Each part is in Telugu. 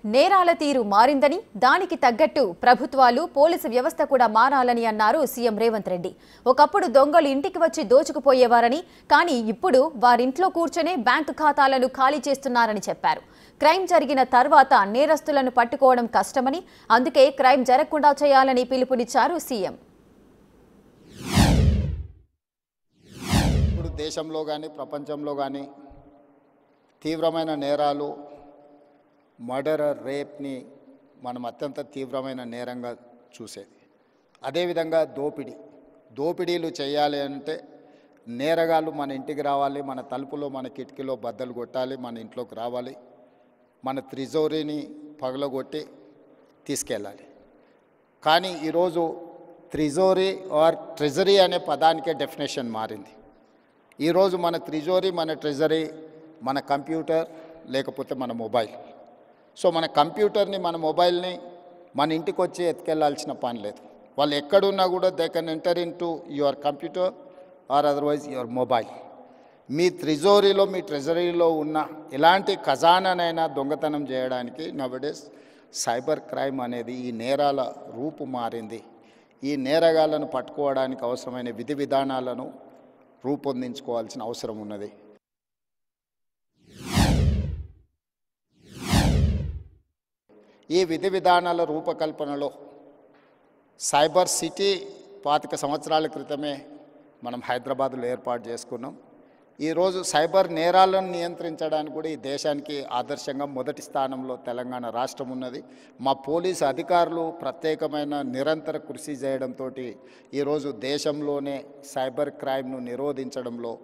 నేరాల తీరు మారిందని దానికి తగ్గట్టు ప్రభుత్వాలు పోలీసు వ్యవస్థ కూడా మారాలని అన్నారు సీఎం రేవంత్ రెడ్డి. ఒకప్పుడు దొంగలు ఇంటికి వచ్చి దోచుకుపోయేవారని, కానీ ఇప్పుడు వారింట్లో కూర్చొనే బ్యాంకు ఖాతాలను ఖాళీ చేస్తున్నారని చెప్పారు. క్రైమ్ జరిగిన తర్వాత నేరస్తులను పట్టుకోవడం కష్టమని, అందుకే క్రైమ్ జరగకుండా చేయాలని పిలుపునిచ్చారు సీఎం. ఇప్పుడు దేశంలో కానీ ప్రపంచంలో కానీ తీవ్రమైన నేరాలు, మర్డర్, రేప్ని మనం అత్యంత తీవ్రమైన నేరంగా చూసేది. అదేవిధంగా దోపిడీలు చేయాలి అంటే నేరగాళ్ళు మన ఇంటికి రావాలి, మన తలుపులో మన కిటికీలో బద్దలు కొట్టాలి, మన ఇంట్లోకి రావాలి, మన త్రిజోరీని పగలగొట్టి తీసుకెళ్ళాలి. కానీ ఈరోజు త్రిజోరీ ఆర్ ట్రెజరీ అనే పదానికే డెఫినేషన్ మారింది. ఈరోజు మన త్రిజోరీ, మన ట్రెజరీ మన కంప్యూటర్ లేకపోతే మన మొబైల్. సో మన కంప్యూటర్ని, మన మొబైల్ని మన ఇంటికి వచ్చి ఎత్తుకెళ్లాల్సిన పని లేదు. వాళ్ళు ఎక్కడున్నా కూడా they can enter into your computer or otherwise your mobile. మీ త్రిజోరీలో, మీ ట్రెజరీలో ఉన్న ఎలాంటి ఖజానానైనా దొంగతనం చేయడానికి నవడేస్ సైబర్ క్రైమ్ అనేది ఈ నేరాల రూపు మారింది. ఈ నేరగాళ్లను పట్టుకోవడానికి అవసరమైన విధి విధానాలను రూపొందించుకోవాల్సిన అవసరం ఉన్నది. ఈ విధి విధానాల రూపకల్పనలో సైబర్ సిటీ 25 సంవత్సరాల క్రితమే మనం హైదరాబాద్లో ఏర్పాటు చేసుకున్నాం. ఈరోజు సైబర్ నేరాలను నియంత్రించడానికి కూడా ఈ దేశానికి ఆదర్శంగా మొదటి స్థానంలో తెలంగాణ రాష్ట్రం ఉన్నది. మా పోలీసు అధికారులు ప్రత్యేకమైన నిరంతర కృషి చేయడంతో ఈరోజు దేశంలోనే సైబర్ క్రైమ్ను నిరోధించడంలో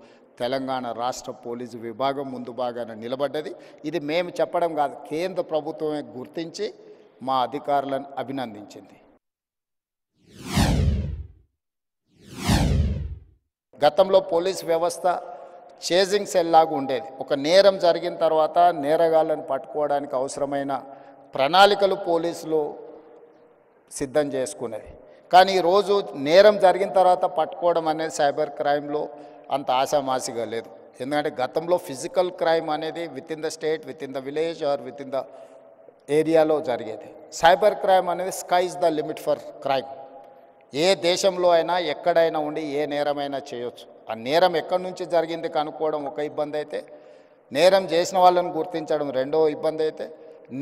తెలంగాణ రాష్ట్ర పోలీసు విభాగం ముందు భాగాన నిలబడ్డది. ఇది మేము చెప్పడం కాదు, కేంద్ర ప్రభుత్వమే గుర్తించి మా అధికారులను అభినందించింది. గతంలో పోలీస్ వ్యవస్థ చేజింగ్ సెల్ లాగా ఉండేది. ఒక నేరం జరిగిన తర్వాత నేరగాళ్లను పట్టుకోవడానికి అవసరమైన ప్రణాళికలు పోలీసులు సిద్ధం చేసుకునేది. కానీ ఈరోజు నేరం జరిగిన తర్వాత పట్టుకోవడం అనేది సైబర్ క్రైమ్లో అంత ఆశామాసిగా లేదు. ఎందుకంటే గతంలో ఫిజికల్ క్రైమ్ అనేది within the state, within the village or within the ఏరియాలో జరిగేది. సైబర్ క్రైమ్ అనేది sky is the limit for crime. ఏ దేశంలో అయినా ఎక్కడైనా ఉండి ఏ నేరమైనా చేయొచ్చు. ఆ నేరం ఎక్కడి నుంచి జరిగింది కనుక్కోవడం ఒక ఇబ్బంది అయితే, నేరం చేసిన వాళ్ళని గుర్తించడం రెండవ ఇబ్బంది అయితే,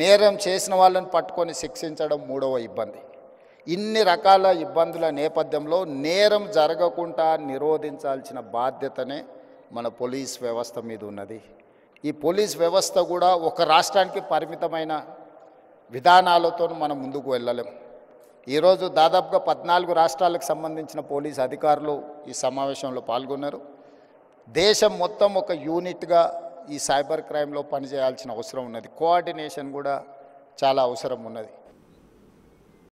నేరం చేసిన వాళ్ళని పట్టుకొని శిక్షించడం మూడవ ఇబ్బంది. ఇన్ని రకాల ఇబ్బందుల నేపథ్యంలో నేరం జరగకుండా నిరోధించాల్సిన బాధ్యతనే మన పోలీస్ వ్యవస్థ మీద ఉన్నది. ఈ పోలీస్ వ్యవస్థ కూడా ఒక రాష్ట్రానికి పరిమితమైన విధానాలతో మనం ముందుకు వెళ్ళలేం. ఈరోజు దాదాపుగా 14 రాష్ట్రాలకు సంబంధించిన పోలీస్ అధికారులు ఈ సమావేశంలో పాల్గొన్నారు. దేశం మొత్తం ఒక యూనిట్గా ఈ సైబర్ క్రైమ్లో పనిచేయాల్సిన అవసరం ఉన్నది. కోఆర్డినేషన్ కూడా చాలా అవసరం ఉన్నది.